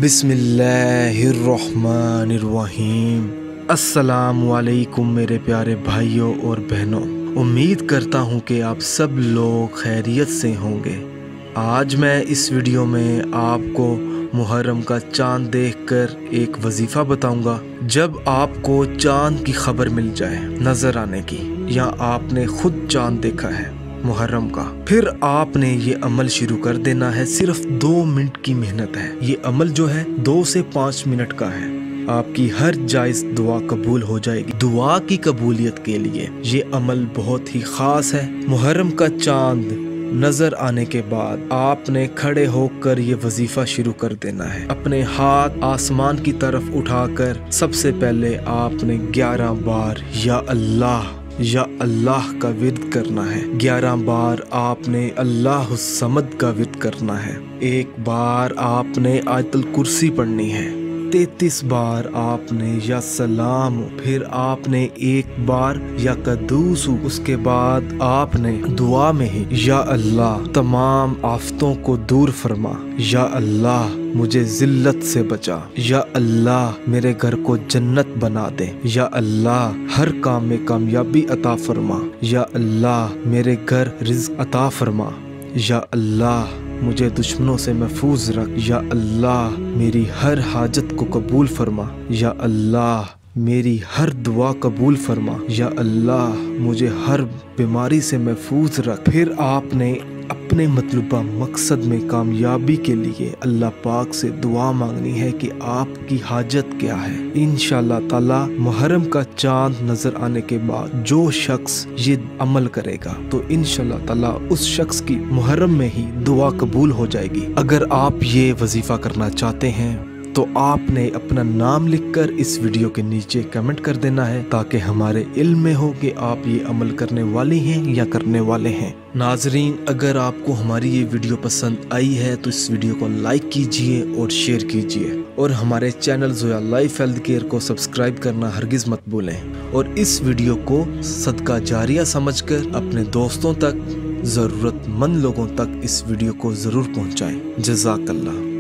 बिस्मिल्लाहिर्रहमानिर्रहीम। अस्सलामुअलैकुम मेरे प्यारे भाइयों और बहनों, उम्मीद करता हूँ कि आप सब लोग खैरियत से होंगे। आज मैं इस वीडियो में आपको मुहर्रम का चाँद देखकर एक वजीफ़ा बताऊंगा। जब आपको चाँद की खबर मिल जाए नज़र आने की, या आपने खुद चाँद देखा है मुहर्रम का, फिर आपने ये अमल शुरू कर देना है। सिर्फ 2 मिनट की मेहनत है। ये अमल जो है 2 से 5 मिनट का है। आपकी हर जायज़ दुआ कबूल हो जाएगी। दुआ की कबूलियत के लिए ये अमल बहुत ही ख़ास है। मुहर्रम का चाँद नजर आने के बाद आपने खड़े होकर ये वजीफा शुरू कर देना है। अपने हाथ आसमान की तरफ उठाकर सबसे पहले आपने 11 बार या अल्लाह का विर्द करना है। 11 बार आपने अल्लाह समद का विर्द करना है। 1 बार आपने आयतुल कुर्सी पढ़नी है। 33 बार आपने या सलाम, फिर आपने 1 बार या कदूस, उसके बाद आपने दुआ में ही या अल्लाह तमाम आफतों को दूर फरमा, या अल्लाह मुझे जिल्लत से बचा, या अल्लाह मेरे घर को जन्नत बना दे, या अल्लाह हर काम में कामयाबी अता फरमा, या अल्लाह मेरे घर रिज़्क़ अता फरमा, या अल्लाह मुझे दुश्मनों से महफूज रख, या अल्लाह मेरी हर हाजत को कबूल फरमा, या अल्लाह मेरी हर दुआ कबूल फरमा, या अल्लाह मुझे हर बीमारी से महफूज रख। फिर आपने अपने मतलूबा मकसद में कामयाबी के लिए अल्लाह पाक से दुआ मांगनी है कि आपकी हाजत क्या है। इंशाअल्लाह ताला मुहर्रम का चाँद नजर आने के बाद जो शख्स ये अमल करेगा तो इंशाअल्लाह ताला उस शख्स की मुहर्रम में ही दुआ कबूल हो जाएगी। अगर आप ये वजीफा करना चाहते हैं तो आपने अपना नाम लिखकर इस वीडियो के नीचे कमेंट कर देना है, ताकि हमारे इल्म में हो कि आप ये अमल करने वाली हैं या करने वाले हैं। नाजरीन, अगर आपको हमारी ये वीडियो पसंद आई है तो इस वीडियो को लाइक कीजिए और शेयर कीजिए, और हमारे channel Zoya life health care को सब्सक्राइब करना हरगिज़ मत भूलें, और इस वीडियो को सदका जारिया समझकर अपने दोस्तों तक, ज़रूरतमंद लोगों तक इस वीडियो को ज़रूर पहुँचाएँ। जज़ाकल्लाह।